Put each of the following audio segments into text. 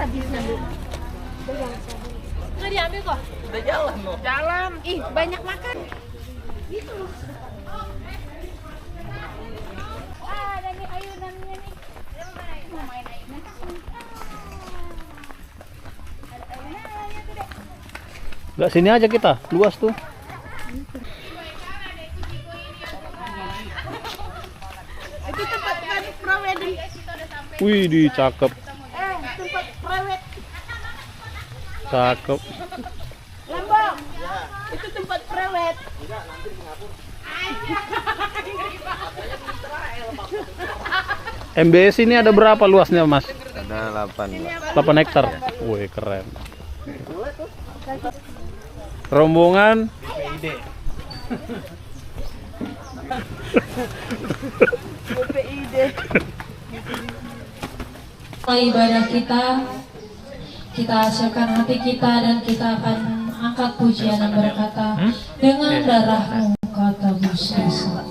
habisnya, Bu. Nggak diambil kok. Udah jalan loh. Jalan. Ih, banyak makan. Gitu. Ada nih ayunannya nih. Mau main ayunan? Ada ayunannya tuh, Dek. Enggak, sini aja kita, luas tuh. Itu tempat pre-wedding. Wih, di cakep. Tempat prewed. Cakep. Lambang. Itu tempat prewed. MBS ini ada berapa luasnya, Mas? Ada 8. 8 hektar. Wih, keren. Rombongan ibadah kita hasilkan hati kita dan kita akan angkat pujian dan berkata, dengan darahmu kau tebus dosa.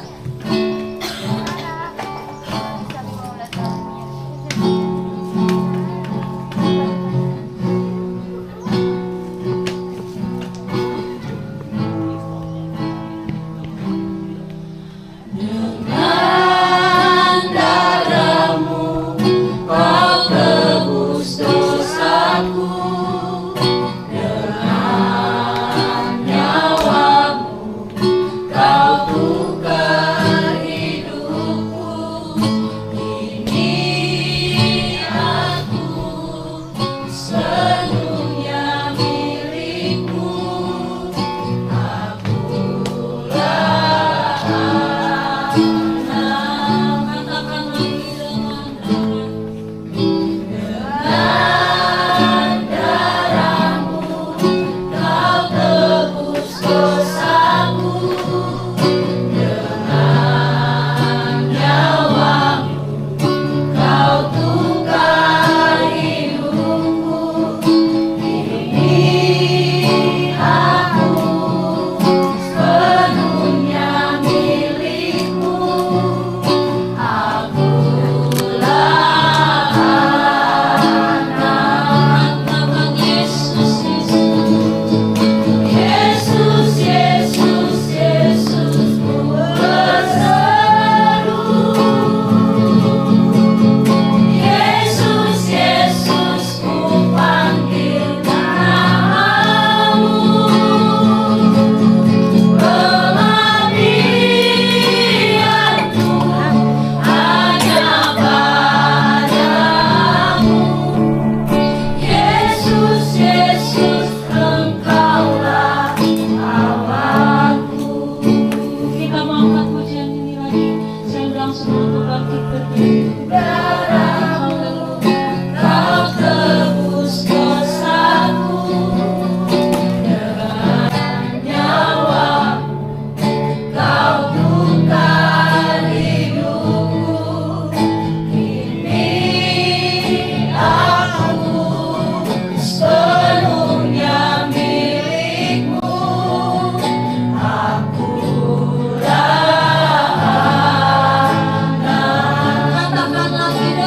Katakan lagi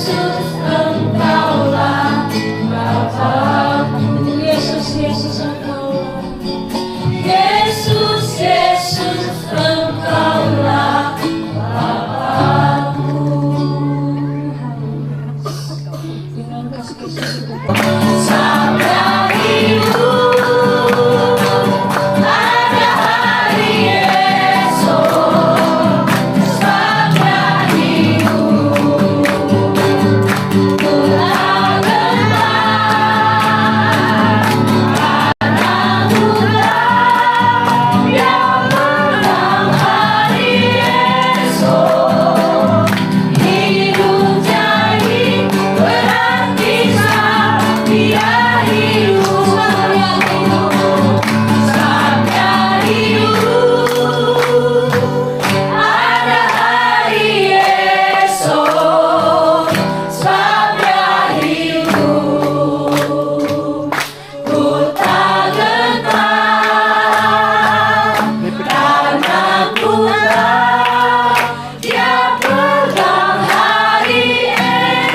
Yesus, Engkaulah Bapa-Ku. Yesus, Yesus, Engkaulah. Yesus, Yesus, Engkaulah Bapa-Ku. Dengan kasih-kasih sampai hidup ada hari esok, sampai hidup pulang gemar karena Tuhan yang menang hari esok. Hidup jadi berarti dia hidup sampai hidup ada hari esok, sampai hidup ku tak gentar karena Tuhan dia pegang hari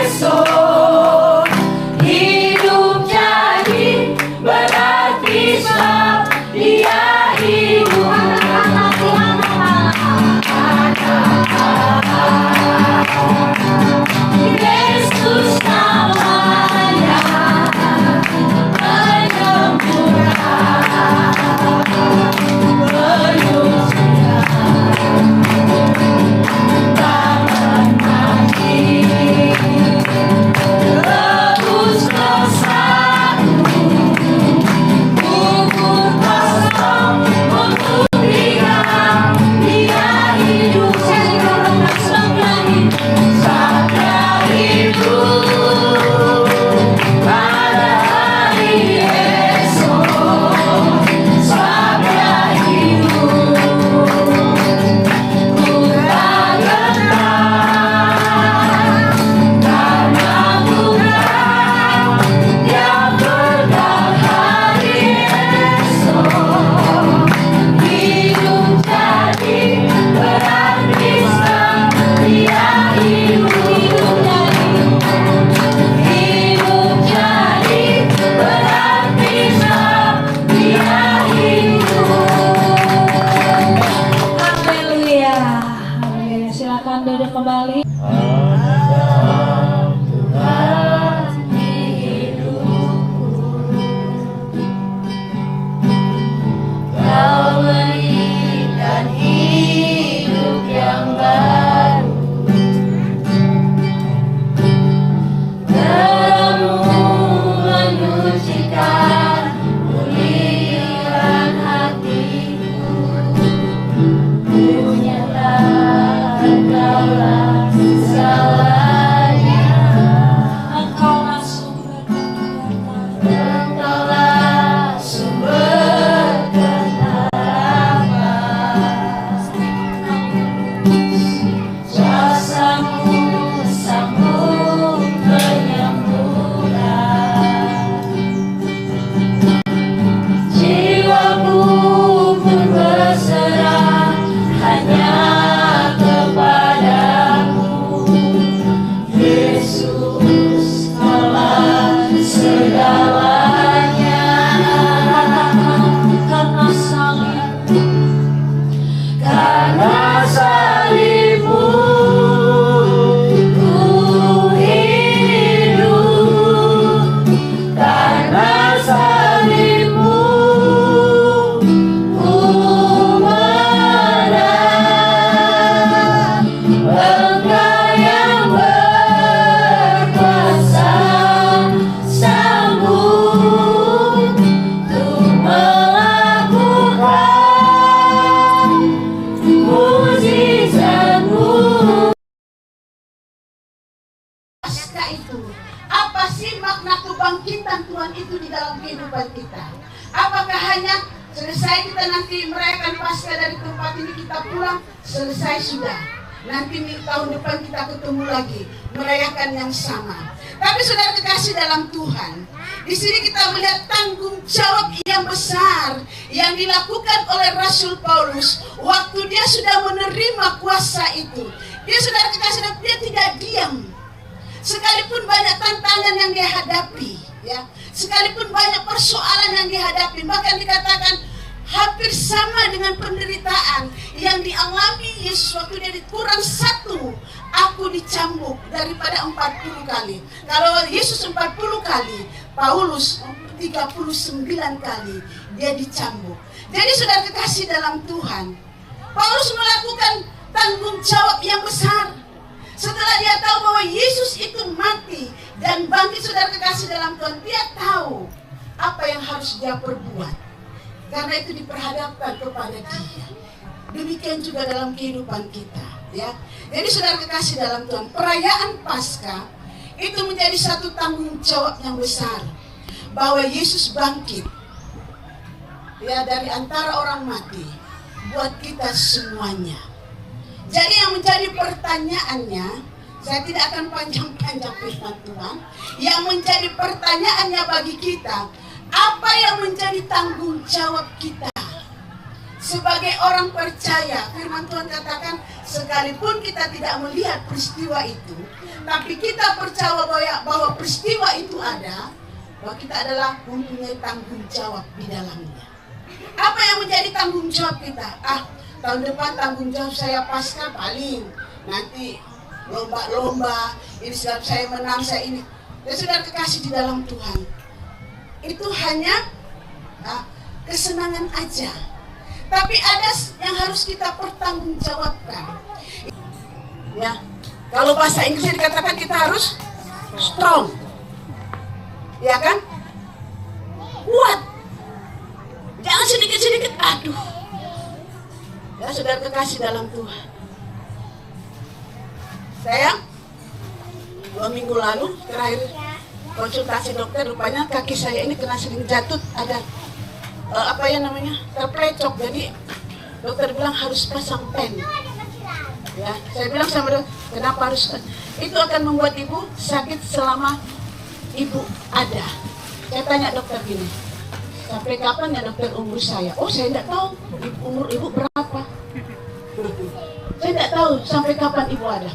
esok. Hidup jadi berarti sebab dia hidup. Yesus namanya menyempurnakan penyucian tangan kaki, tebus dosaku, kubur kosong untuk dia hidup sampai hidup pada hari esok, sampai hidup ku tak gentar karena Tuhan dia pegang hari esok. Hidup jadi berarti dia hidup jadi berarti dia hidup. Haleluya. Haleluya. Silakan duduk kembali. Tuhan di hidupku, Kau berikan hidup yang baru. Terang-Mu menyucikan, pulihkan hatiku. Kunyatakan Kaulah segalanya. Engkaulah sumber kekuatan, Engkaulah sumber ketenangan. Kuasa-Mu sanggup menyembuhkan. Jiwaku pun berserah hanya kepadamu. Yesus, Kaulah segalanya. Karena salib-Mu ku hidup. Karena salib-Mu ku menang. Engkau yang berkuasa sanggup untuk melakukan mukjizat-Mu. Pasca itu, apa sih makna kebangkitan Tuhan itu di dalam kehidupan kita? Apakah hanya selesai kita nanti merayakan Pasca dari tempat ini kita pulang, selesai sudah? Nanti tahun depan kita ketemu lagi merayakan yang sama. Tapi saudara kekasih dalam Tuhan, di sini kita melihat tanggung jawab yang besar yang dilakukan oleh Rasul Paulus waktu dia sudah menerima kuasa itu. Dia saudara kekasih, dia tidak diam. sekalipun banyak tantangan yang dia hadapi, ya, sekalipun banyak persoalan yang dihadapi, bahkan dikatakan hampir sama dengan penderitaan yang dialami Yesus waktu dia kurang satu, aku dicambuk daripada 40 kali. Kalau Yesus 40 kali, Paulus 39 kali dia dicambuk. Jadi saudara kekasih dalam Tuhan, Paulus melakukan tanggung jawab yang besar. Setelah dia tahu bahwa Yesus itu mati dan bangkit, saudara kekasih dalam Tuhan, dia tahu apa yang harus dia perbuat. Karena itu diperhadapkan kepada dia. Demikian juga dalam kehidupan kita, ya. Jadi saudara kekasih dalam Tuhan, perayaan Paskah itu menjadi satu tanggung jawab yang besar, bahwa Yesus bangkit, ya, dari antara orang mati buat kita semuanya. Jadi yang menjadi pertanyaannya, saya tidak akan panjang-panjang firman Tuhan. Yang menjadi pertanyaannya bagi kita, apa yang menjadi tanggung jawab kita sebagai orang percaya? Firman Tuhan katakan, sekalipun kita tidak melihat peristiwa itu, tapi kita percaya bahwa peristiwa itu ada, bahwa kita adalah mempunyai tanggung jawab di dalamnya. Apa yang menjadi tanggung jawab kita? Tahun depan tanggung jawab saya Paskah paling nanti lomba-lomba, ini sebab saya menang, saya ini. Dan saudara kekasih di dalam Tuhan, itu hanya kesenangan aja. Tapi ada yang harus kita pertanggungjawabkan. Ya, kalau bahasa Inggrisnya dikatakan kita harus strong, ya kan? Kuat. Jangan sedikit-sedikit, aduh. Ya, saudara kekasih dalam Tuhan, saya 2 minggu lalu terakhir konsultasi dokter, rupanya kaki saya ini kena sering jatuh, ada terplecok. Jadi dokter bilang harus pasang pen. Ya, saya bilang sama dokter, kenapa harus? Itu akan membuat ibu sakit selama ibu ada. Saya tanya dokter gini, sampai kapan ya dokter umur saya? Oh, saya tidak tahu umur ibu berapa. Saya tidak tahu sampai kapan ibu ada.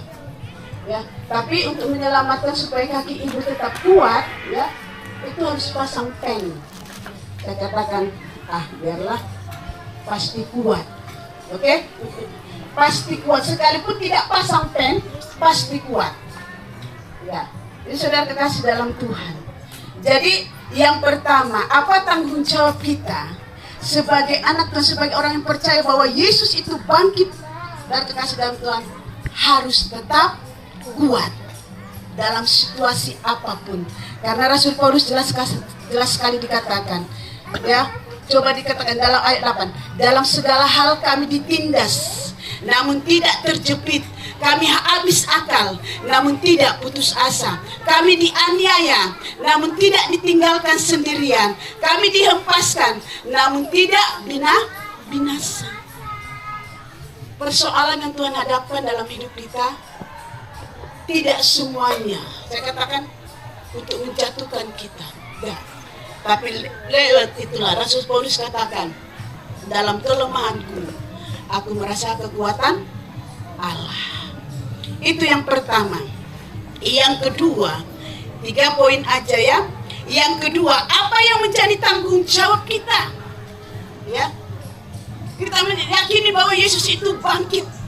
Ya, tapi untuk menyelamatkan supaya kaki ibu tetap kuat, ya, itu harus pasang pen. Saya katakan, biarlah, pasti kuat. Oke? Pasti kuat, sekalipun tidak pasang pen, pasti kuat. Ya, ini saudara kekasih dalam Tuhan. Jadi yang pertama, apa tanggung jawab kita sebagai anak dan sebagai orang yang percaya bahwa Yesus itu bangkit dari kekasih dalam Tuhan, harus tetap kuat dalam situasi apapun. Karena Rasul Paulus jelas sekali dikatakan, ya, coba dikatakan dalam ayat 8, dalam segala hal kami ditindas, namun tidak terjepit. Kami habis akal, namun tidak putus asa. Kami dianiaya, namun tidak ditinggalkan sendirian. Kami dihempaskan, namun tidak binasa. Persoalan yang Tuhan hadapkan dalam hidup kita, tidak semuanya, saya katakan, untuk menjatuhkan kita. Tidak. Tapi lewat itulah Rasul Paulus katakan, dalam kelemahanku, aku merasa kekuatan Allah. Itu yang pertama. Yang kedua, 3 poin aja ya. Yang kedua, apa yang menjadi tanggung jawab kita? Ya, kita meyakini bahwa Yesus itu bangkit.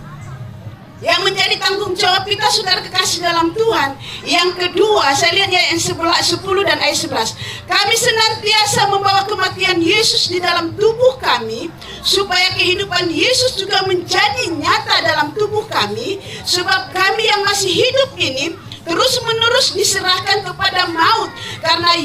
Yang menjadi tanggung jawab kita, saudara kekasih dalam Tuhan. Yang kedua, saya lihat ya, ayat 10 dan ayat 11. Kami senantiasa membawa kematian Yesus di dalam tubuh kami, supaya kehidupan Yesus juga menjadi nyata dalam tubuh kami. Sebab kami yang masih hidup ini terus-menerus diserahkan kepada maut karena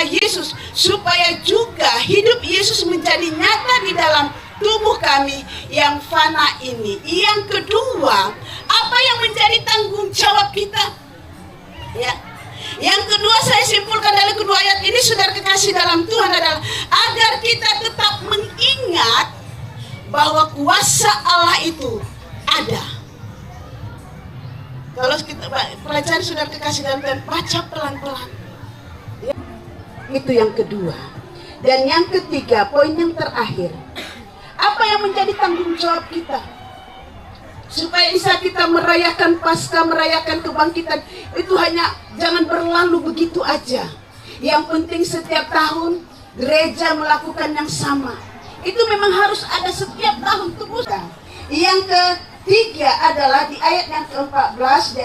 Yesus, supaya juga hidup Yesus menjadi nyata di dalam tubuh kami yang fana ini. Yang kedua, apa yang menjadi tanggung jawab kita? Ya. Yang kedua, saya simpulkan dari kedua ayat ini, saudara kekasih dalam Tuhan, adalah agar kita tetap mengingat bahwa kuasa Allah itu ada. Kalau kita pelajari, saudara kekasih dalam Tuhan, baca pelan-pelan. Ya. Itu yang kedua. Dan yang ketiga, poin yang terakhir, apa yang menjadi tanggung jawab kita supaya bisa kita merayakan Paskah, merayakan kebangkitan itu hanya jangan berlalu begitu aja. Yang penting setiap tahun gereja melakukan yang sama. Itu memang harus ada setiap tahun terus. Yang ketiga adalah di ayat yang ke-14,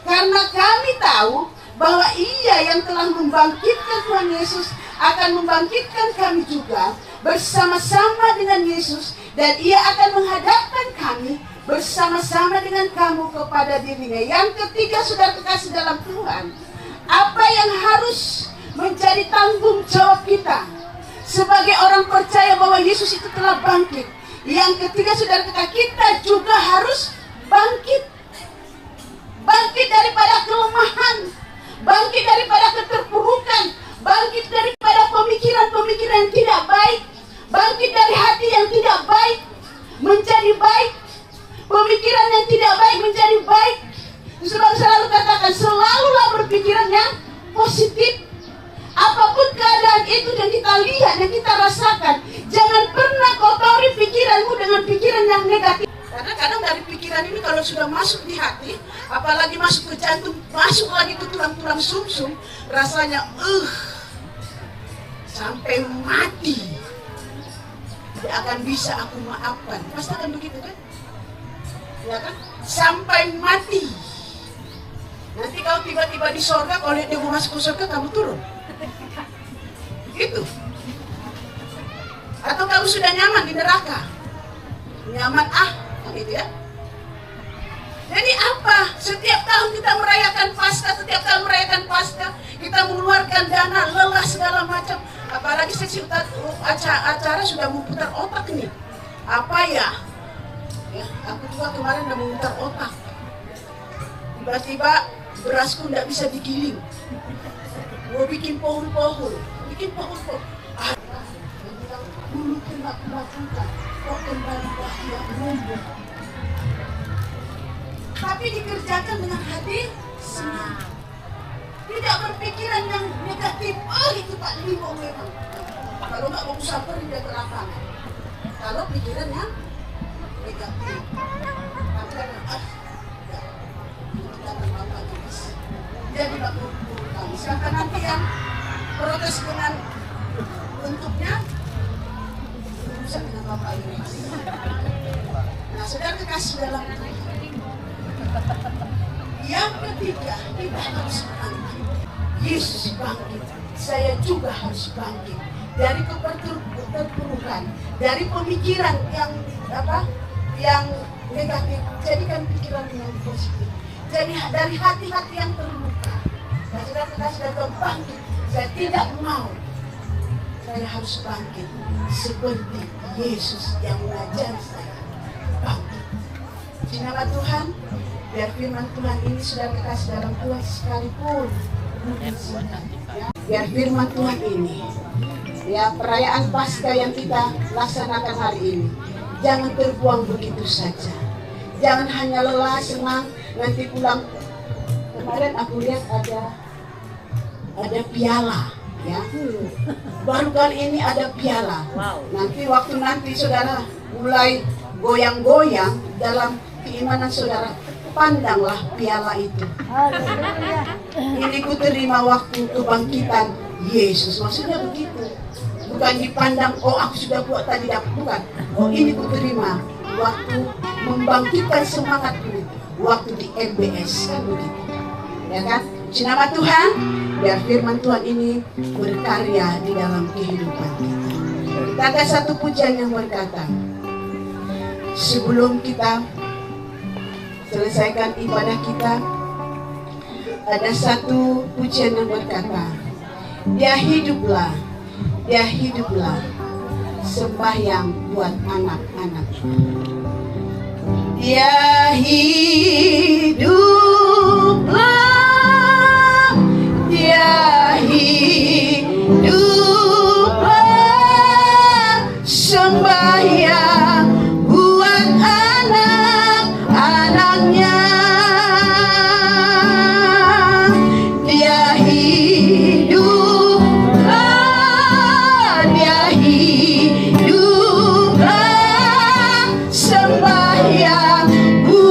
karena kami tahu bahwa Ia yang telah membangkitkan Tuhan Yesus akan membangkitkan kami juga bersama-sama dengan Yesus, dan Ia akan menghadapkan kami bersama-sama dengan kamu kepada dirinya. Yang ketiga, saudara kekasih dalam Tuhan, apa yang harus menjadi tanggung jawab kita sebagai orang percaya bahwa Yesus itu telah bangkit? Yang ketiga, saudara kita juga harus bangkit. Bangkit daripada kelemahan, bangkit daripada keterpurukan, bangkit daripada pemikiran-pemikiran yang tidak baik, bangkit dari hati yang tidak baik menjadi baik, pemikiran yang tidak baik menjadi baik. Sebab selalu katakan, selalulah berpikiran yang positif. Apapun keadaan itu yang kita lihat, yang kita rasakan, jangan pernah kotori pikiranmu dengan pikiran yang negatif. Karena kadang dari pikiran ini kalau sudah masuk di hati, apalagi masuk ke jantung, masuk lagi ke tulang-tulang sumsum, rasanya sampai mati tidak akan bisa aku maafkan. Pasti akan begitu kan? Ya kan? Sampai mati. Nanti kau tiba-tiba di sorga, kalau dia mau masuk ke sorga, kamu turun. Gitu. Atau kamu sudah nyaman di neraka, nyaman gitu ya. Jadi apa? Setiap tahun kita merayakan Paskah, setiap tahun merayakan Paskah, kita mengeluarkan dana, lelah segala macam. Apalagi seksi acara sudah memutar otak nih. Apa ya? Aku juga kemarin udah memutar otak. Tiba-tiba berasku tidak bisa digiling. Mau bikin pohon-pohon. Dulu pernah kulakukan, kok kembali yang rumput. Tapi dikerjakan dengan hati senang. Tidak berpikiran yang negatif. Itu Pak Limo memang. Kalau nggak mau usaha dia ke lapangan. Kalau pikiran yang negatif. Jadi nggak berhubungan. Siapa nanti yang protes dengan bentuknya bisa dengan Bapak Iris. Nah, saudara kekasih dalam Tuhan, yang ketiga, kita harus bangkit. Yesus bangkit, saya juga harus bangkit dari keterpurukan, dari pemikiran yang negatif, jadikan pikiran yang positif. Jadi dari hati-hati yang terluka, nah, saudara kekasih dalam bangkit. Saya tidak mau. Saya harus bangkit seperti Yesus yang mengajari saya bangkit. Nama Tuhan, biar firman Tuhan ini sudah dikasih dalam Tuhan sekalipun. Biar firman Tuhan ini, ya, perayaan Paskah yang kita laksanakan hari ini, jangan terbuang begitu saja. Jangan hanya lelah, senang, nanti pulang. Kemarin aku lihat ada piala, ya. Baru kali ini ada piala. Nanti saudara mulai goyang-goyang dalam keimanan saudara, pandanglah piala itu. Ini ku terima waktu kebangkitan Yesus. Maksudnya begitu. Bukan dipandang, aku sudah buat tadi dapat, bukan. Ini ku terima waktu membangkitkan semangatku waktu di MBS, kan begitu. Ya kan? Nama Tuhan, biar firman Tuhan ini berkarya di dalam kehidupan kita. Kita ada satu pujian yang berkata, sebelum kita selesaikan ibadah kita, ada satu pujian yang berkata, dia hiduplah, sembahyang buat anak-anak. Dia hiduplah, dia hiduplah, sembahyang buat anak-anaknya. Dia hiduplah, sembahyang buat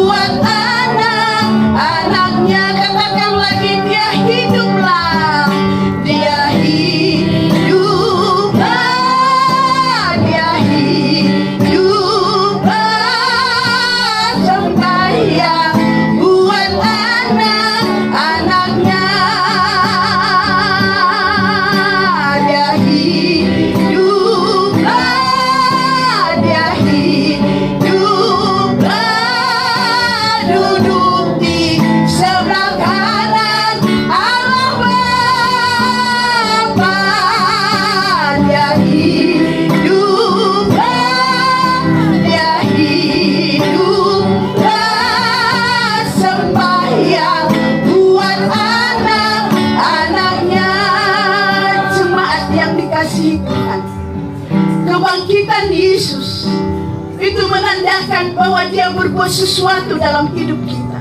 itu menandakan bahwa Dia berbuat sesuatu dalam hidup kita.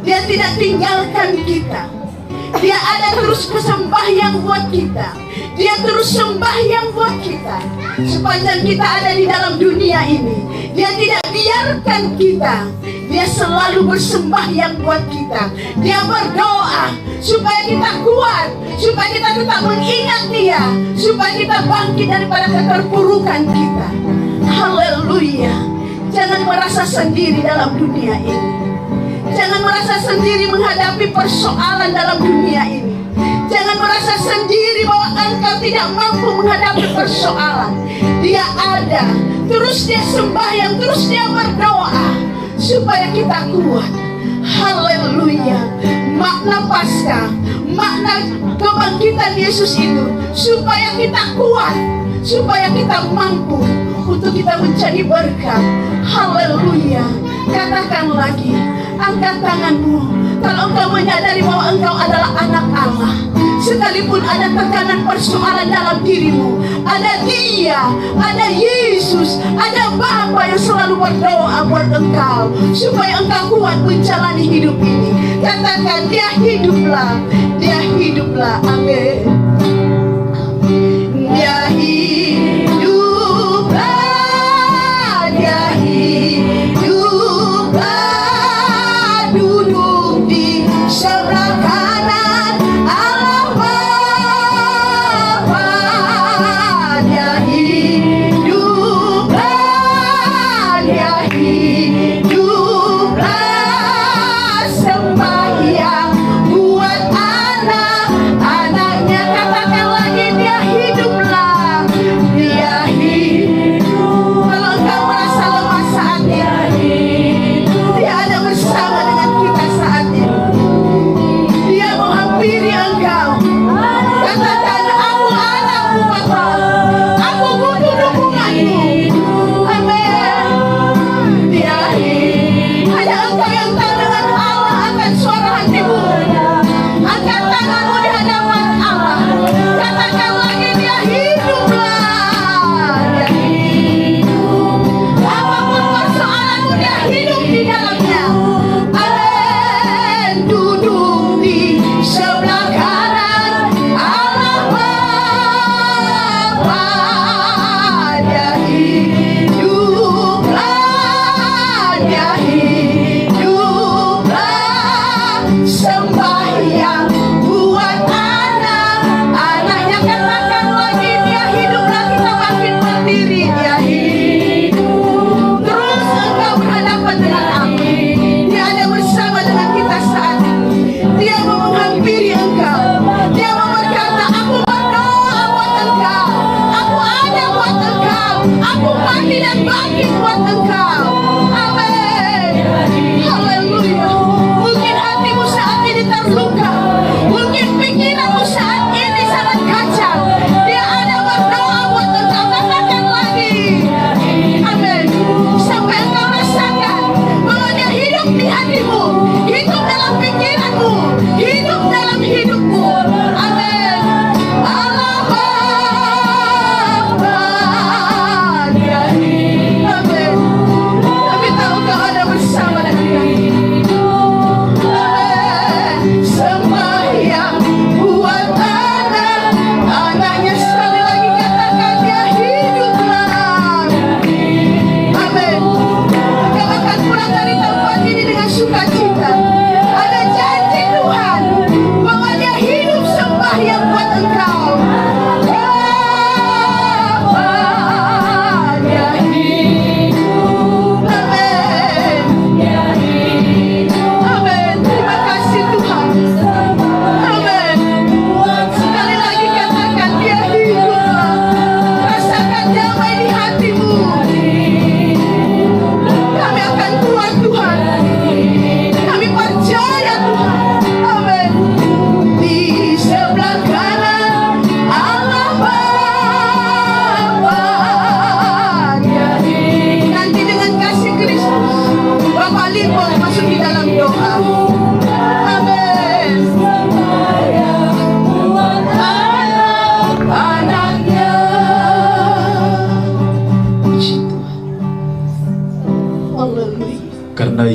Dia tidak tinggalkan kita. Dia ada terus sembahyang buat kita. Dia terus sembahyang buat kita. Sepanjang kita ada di dalam dunia ini, Dia tidak biarkan kita. Dia selalu bersembahyang buat kita. Dia berdoa supaya kita kuat, supaya kita tetap mengingat Dia, supaya kita bangkit daripada keterpurukan kita. Haleluya. Jangan merasa sendiri dalam dunia ini. Jangan merasa sendiri menghadapi persoalan dalam dunia ini. Jangan merasa sendiri bahwa engkau tidak mampu menghadapi persoalan. Dia ada. Terus dia sembahyang, terus dia berdoa supaya kita kuat. Haleluya. Makna Paskah, makna kebangkitan Yesus itu supaya kita kuat, supaya kita mampu untuk kita menjadi berkat. Haleluya. Katakan lagi, angkat tanganmu kalau engkau menyadari bahwa engkau adalah anak Allah. Sekalipun ada tekanan persoalan dalam dirimu, ada Dia, ada Yesus, ada Bapa yang selalu berdoa buat engkau supaya engkau kuat menjalani hidup ini. Katakan, Dia hiduplah, Dia hiduplah. Amin. Dia hiduplah, Dia hiduplah, duduk di sebelah kanan Allah Bapa. Dia hiduplah, Dia hiduplah, sembahyang buat anak-anaknya. Katakan lagi, Dia hiduplah, Dia hidup. Kalau engkau merasa lemah saat ini, Dia ada bersama dengan kita saat ini. Dia menghampiri engkau. Katakan, aku anakmu Bapa, aku butuh dukunganmu. Amin. Dia hidup. Hanya engkau yang tahu dengan Allah akan suara hatimu. Angkat tanganmu di hadapan Allah. Katakan lagi, Dia hiduplah, Dia hidup. Apapun persoalanmu, Dia hidup di dalamnya. Amin. Duduk di sebelah kanan Allah Bapa. Dia hiduplah, Dia hiduplah, sembahyang buat anak-anaknya. Katakan lagi, Dia hiduplah, kita bangkit berdiri. Dia hidup. Terus engkau berhadapan dengan aku. Dia ada bersama dengan kita saat ini. Dia mau menghampiri engkau. Dia mau berkata, aku berdoa buat engkau, aku ada buat engkau, aku mati dan bangkit buat engkau. Amin. Haleluya. Mungkin hatimu saat ini terluka, mungkin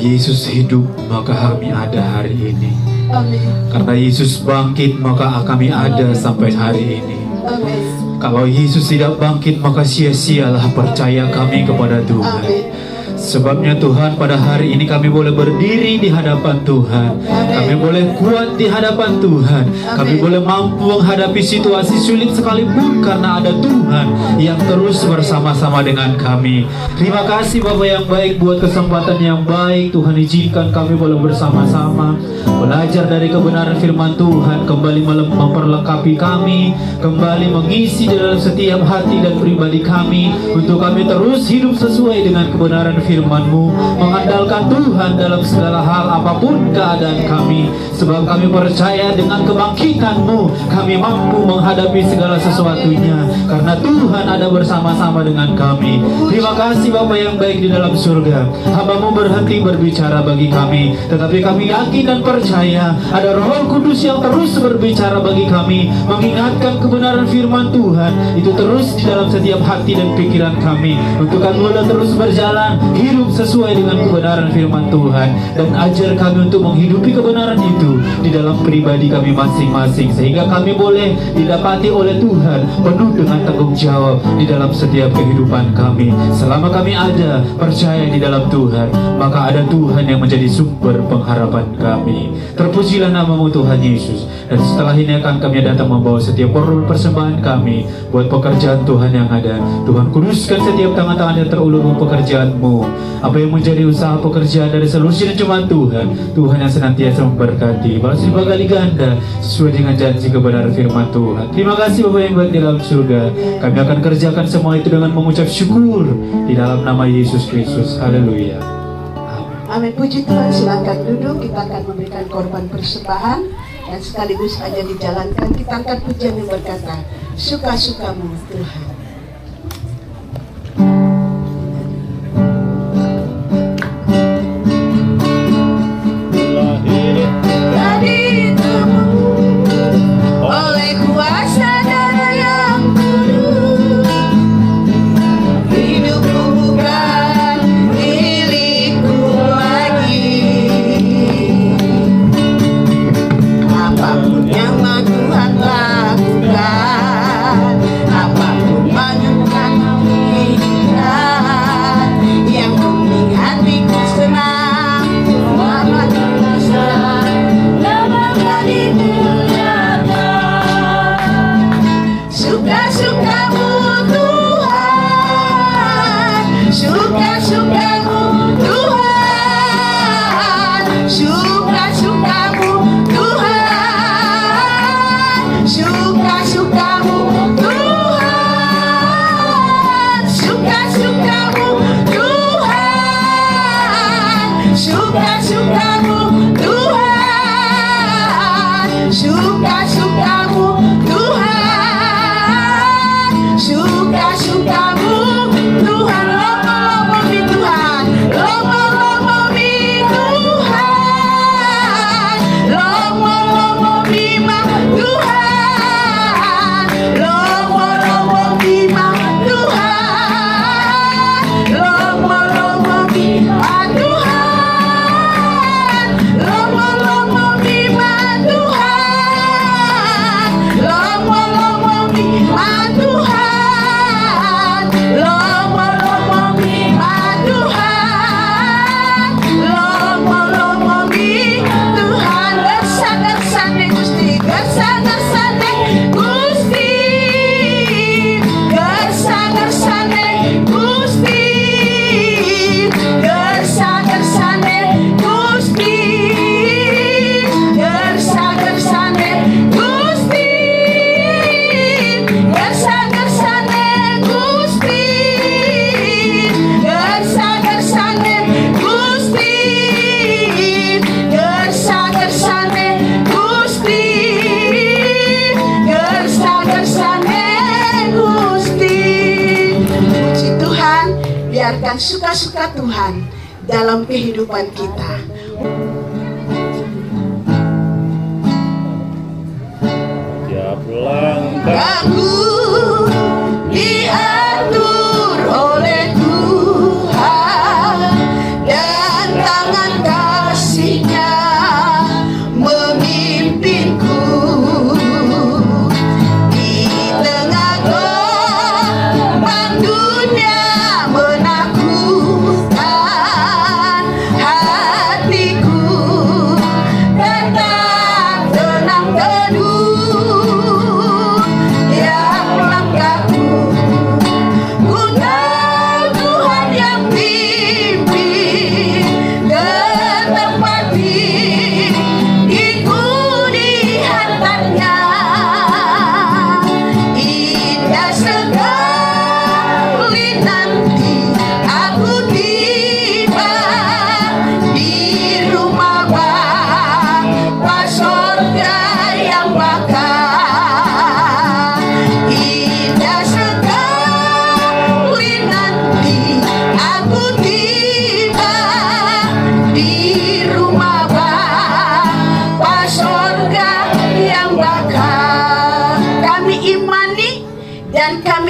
Yesus hidup, maka kami ada hari ini. Amin. Karena Yesus bangkit, maka kami ada sampai hari ini. Amin. Kalau Yesus tidak bangkit, maka sia-sialah percaya kami kepada Tuhan. Amin. Sebabnya Tuhan, pada hari ini kami boleh berdiri di hadapan Tuhan. Kami boleh kuat di hadapan Tuhan. Kami boleh mampu menghadapi situasi sulit sekalipun, karena ada Tuhan yang terus bersama-sama dengan kami. Terima kasih Bapak yang baik buat kesempatan yang baik. Tuhan izinkan kami boleh bersama-sama belajar dari kebenaran firman Tuhan, kembali memperlengkapi kami, kembali mengisi dalam setiap hati dan pribadi kami, untuk kami terus hidup sesuai dengan kebenaran firman-Mu, mengandalkan Tuhan dalam segala hal apapun keadaan kami, sebab kami percaya dengan kebangkitan-Mu kami mampu menghadapi segala sesuatunya, karena Tuhan ada bersama-sama dengan kami. Terima kasih Bapa yang baik di dalam surga. Hamba-Mu berhenti berbicara bagi kami, tetapi kami yakin dan percaya ada Roh Kudus yang terus berbicara bagi kami, mengingatkan kebenaran firman Tuhan itu terus di dalam setiap hati dan pikiran kami, untuk kami boleh terus berjalan hidup sesuai dengan kebenaran firman Tuhan, dan ajar kami untuk menghidupi kebenaran itu di dalam pribadi kami masing-masing, sehingga kami boleh didapati oleh Tuhan penuh dengan tanggung jawab di dalam setiap kehidupan kami. Selama kami ada percaya di dalam Tuhan, maka ada Tuhan yang menjadi sumber pengharapan kami. Terpujilah nama-Mu Tuhan Yesus. Dan setelah ini akan kami datang membawa setiap persembahan kami buat pekerjaan Tuhan yang ada. Tuhan kuduskan setiap tangan-tangan yang terulur pekerjaan-Mu. Apa yang menjadi usaha pekerjaan dari seluruh jemaat Tuhan, Tuhan yang senantiasa memberkati, balas berkali ganda sesuai dengan janji kebenaran firman Tuhan. Terima kasih Bapak yang baik di dalam surga. Kami akan kerjakan semua itu dengan mengucap syukur di dalam nama Yesus Kristus. Haleluya. Amin. Puji Tuhan. Silakan duduk. Kita akan memberikan korban persembahan, dan sekaligus aja dijalankan. Kita angkat pujian yang berkata, suka-sukamu Tuhan. Oleh kuasa darah yang kudus, hidupku bukan milikku lagi. Apapun yang Tuhan lakukan, apapun menyembuhkan pikiran, yang penting hatiku senang, mamaku senang, nama suka-sukamu Tuhan, suka-sukamu Tuhan, suka-sukamu Tuhan, suka-sukamu Tuhan, suka-sukamu Tuhan, suka-sukamu Tuhan, suka-sukamu suka-sukamu Tuhan, lomo-lomo mi Tuhan, lomo-lomo mi Tuhan, lomo-lomo mi ma Tuhan, lomo-lomo mi ma Tuhan, lomo-lomo mi ma Tuhan, lomo-lomo mi ma Tuhan, lomo-lomo mi ma Tuhan. Biarkan suka-suka Tuhan dalam kehidupan kita. Tiap langkah Aku diatur oleh Tuhan, dan tangan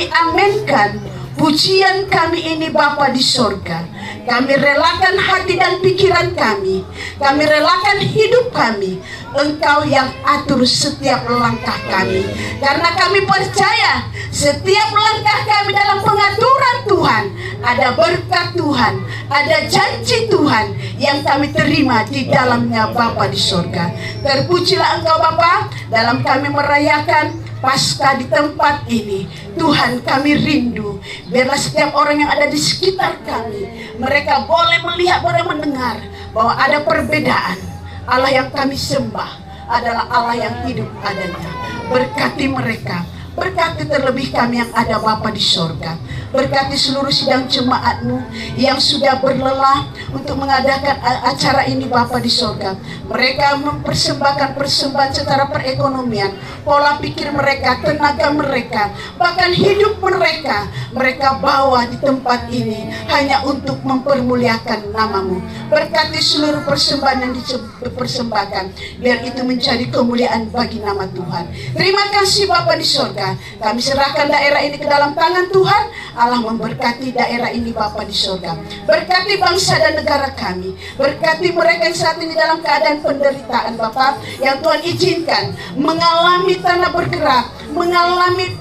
kami amenkan pujian kami ini Bapa di sorga. Kami relakan hati dan pikiran kami relakan hidup kami. Engkau yang atur setiap langkah kami, karena kami percaya setiap langkah kami dalam pengaturan Tuhan ada berkat Tuhan, ada janji Tuhan yang kami terima di dalamnya Bapa di sorga. Terpujilah Engkau Bapa dalam kami merayakan Paskah di tempat ini. Tuhan, kami rindu biarlah setiap orang yang ada di sekitar kami, mereka boleh melihat, boleh mendengar bahwa ada perbedaan. Allah yang kami sembah adalah Allah yang hidup adanya. Berkati mereka, berkati terlebih kami yang ada Bapa di sorga. Berkati seluruh sidang jemaat-Mu yang sudah berlelah untuk mengadakan acara ini Bapa di sorga. Mereka mempersembahkan persembahan secara perekonomian, pola pikir mereka, tenaga mereka, bahkan hidup mereka, mereka bawa di tempat ini hanya untuk mempermuliakan nama-Mu. Berkati seluruh persembahan yang dipersembahkan, biar itu menjadi kemuliaan bagi nama Tuhan. Terima kasih Bapa di sorga. Kami serahkan daerah ini ke dalam tangan Tuhan. Allah memberkati daerah ini Bapa di sorga. Berkati bangsa dan negara kami. Berkati mereka yang saat ini dalam keadaan penderitaan Bapa, yang Tuhan izinkan mengalami tanah bergerak, mengalami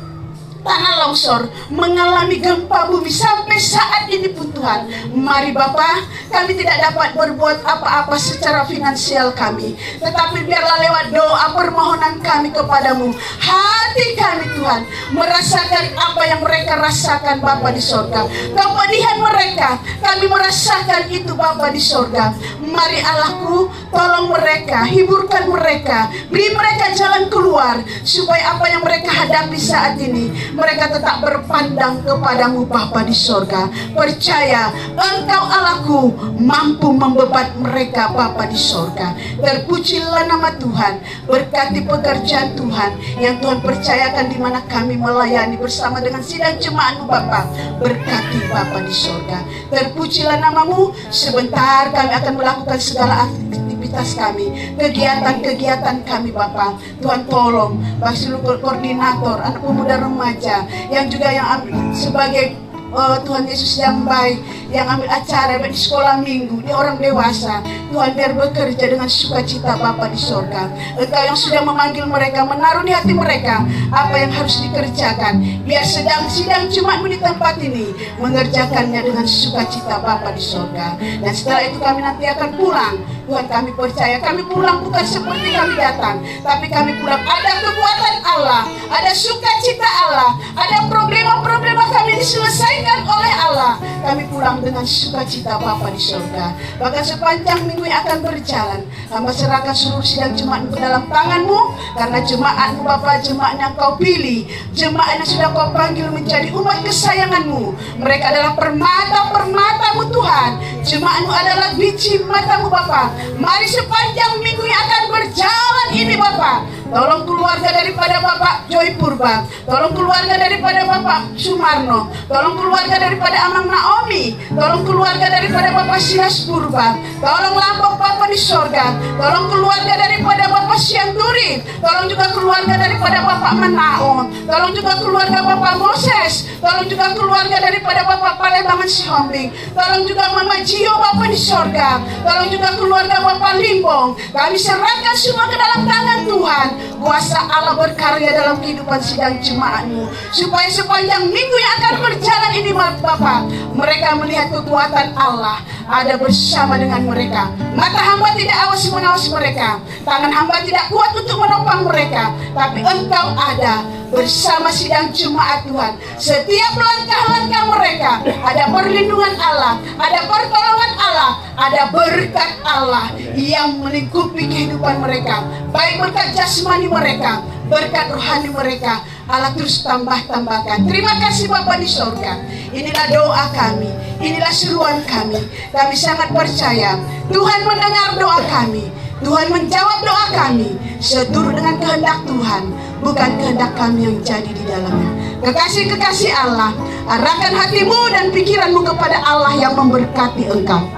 tanah longsor, mengalami gempa bumi sampai saat ini pun Tuhan. Mari Bapa, kami tidak dapat berbuat apa-apa secara finansial kami, tetapi biarlah lewat doa permohonan kami kepadamu, hati kami Tuhan merasakan apa yang mereka rasakan Bapa di sorga. Kepedihan mereka, kami merasakan itu Bapa di sorga. Mari Allahku, tolong mereka, hiburkan mereka, beri mereka jalan keluar, supaya apa yang mereka hadapi saat ini, mereka tetap berpandang kepadamu Bapa di sorga. Percaya Engkau Allahku mampu membebat mereka Bapa di sorga. Terpujilah nama Tuhan. Berkati pekerjaan Tuhan yang Tuhan percayakan di mana kami melayani bersama dengan sidang jemaat-Mu Bapa. Berkati Bapa di sorga. Terpujilah nama-Mu. Sebentar kami akan melakukan segala aktivitas kami, kegiatan-kegiatan kami Bapa. Tuhan tolong bagi seluruh koordinator anak pemuda remaja yang juga yang sebagai Tuhan Yesus yang baik, yang ambil acara di sekolah minggu, di orang dewasa. Tuhan biar bekerja dengan sukacita Bapa di sorga. Engkau yang sudah memanggil mereka, menaruh di hati mereka apa yang harus dikerjakan. Biar sidang jemaat-Mu di tempat ini mengerjakannya dengan sukacita Bapa di sorga. Dan setelah itu kami nanti akan pulang. Tuhan, kami percaya kami pulang bukan seperti kami datang, tapi kami pulang ada kekuatan Allah, ada sukacita Allah, ada problema-problema kami diselesaikan oleh Allah. Kami pulang dengan sukacita Bapa di sorga. Bahkan sepanjang minggu yang akan berjalan, hamba serahkan seluruh sidang jemaat-Mu ke dalam tangan-Mu, karena jemaat-Mu Bapa, jemaat yang Kau pilih, jemaat yang sudah Kau panggil menjadi umat kesayangan-Mu. Mereka adalah permata-permata-Mu Tuhan. Jemaat-Mu adalah biji mata-Mu Bapa. Mari sepanjang minggu yang akan berjalan ini Bapa, tolong keluarga daripada Bapak Joy Purba, tolong keluarga daripada Bapak Sumarno, tolong keluarga daripada Amang Naomi, tolong keluarga daripada Bapak Silas Purba, tolong lambok Bapak di sorga, tolong keluarga daripada Bapak Sianturi, tolong juga keluarga daripada Bapak Menaon, tolong juga keluarga Bapak Moses, tolong juga keluarga daripada Bapak Palembangan Sihombing, tolong juga Mama Gio Bapak di sorga, tolong juga keluarga Bapak Limbong. Kami serahkan semua ke dalam tangan Tuhan. Kuasa Allah berkarya dalam kehidupan sidang jemaat-Mu, supaya sepanjang minggu yang akan berjalan ini Bapak, mereka melihat kekuatan Allah ada bersama dengan mereka. Mata hamba tidak awas mengawas mereka, tangan hamba tidak kuat untuk menopang mereka, tapi Engkau ada bersama sidang jemaat Tuhan. Setiap langkah-langkah mereka ada perlindungan Allah, ada pertolongan Allah, ada berkat Allah yang melingkupi kehidupan mereka, baik berkat jasmani mereka, berkat rohani mereka. Allah terus tambahkan. Terima kasih Bapa di sorga. Inilah doa kami, inilah seruan kami. Kami sangat percaya Tuhan mendengar doa kami, Tuhan menjawab doa kami seturut dengan kehendak Tuhan, bukan kehendak kami yang jadi di dalamnya. Kekasih-kekasih Allah, arahkan hatimu dan pikiranmu kepada Allah yang memberkati engkau.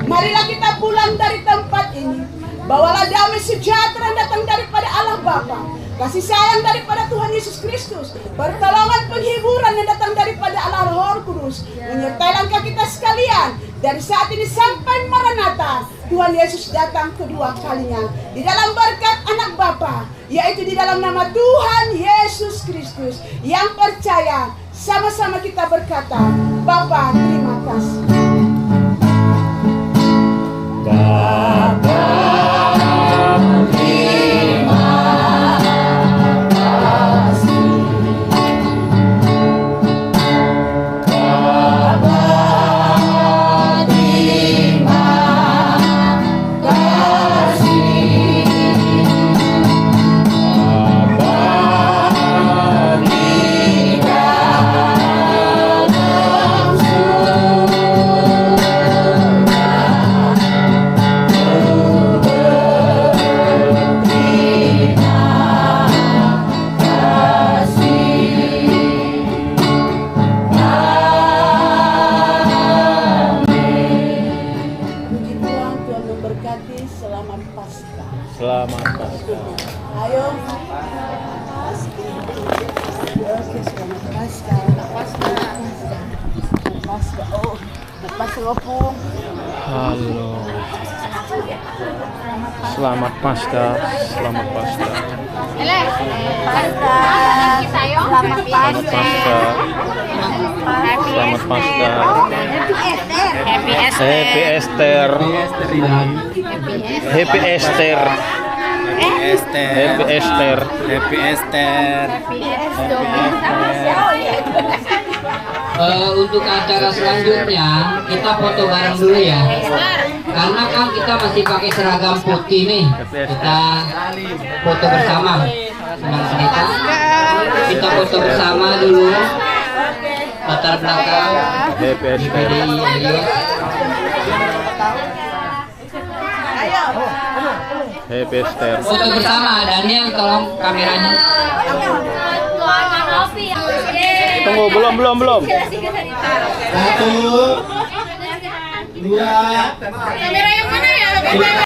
Marilah kita pulang dari tempat ini, bawalah damai sejahtera datang daripada Allah Bapa, kasih sayang daripada Tuhan Yesus Kristus, pertolongan penghiburan yang datang daripada Allah Roh Kudus, menyertai langkah kita sekalian dari saat ini sampai Maranatha. Tuhan Yesus datang kedua kalinya di dalam berkat anak Bapa, yaitu di dalam nama Tuhan Yesus Kristus. Yang percaya, sama-sama kita berkata, Bapa terima kasih. Bapa terima kasih. Bapa terima kasih. Bapa Puji Tuhan, Tuhan memberkati. Selamat Paskah. Selamat Paskah. Ayo. Oke, selamat Paskah. Paskah. Oh, Paskah opung. Halo. Selamat Paskah. Selamat Paskah. Selamat Selamat Paskah. Selamat Paskah. Happy Happy Esther. Happy Esther. Happy Esther. Happy Esther. Untuk acara selanjutnya kita foto bareng dulu ya, karena kan kita masih pakai seragam putih nih. Kita foto bersama dengan kita. Kita foto bersama dulu. Latar belakang. Happy Esther. Happy Esther. Foto bersama. Daniel tolong kameranya. Tunggu, belum. 1, 2, Kamera yang mana ya?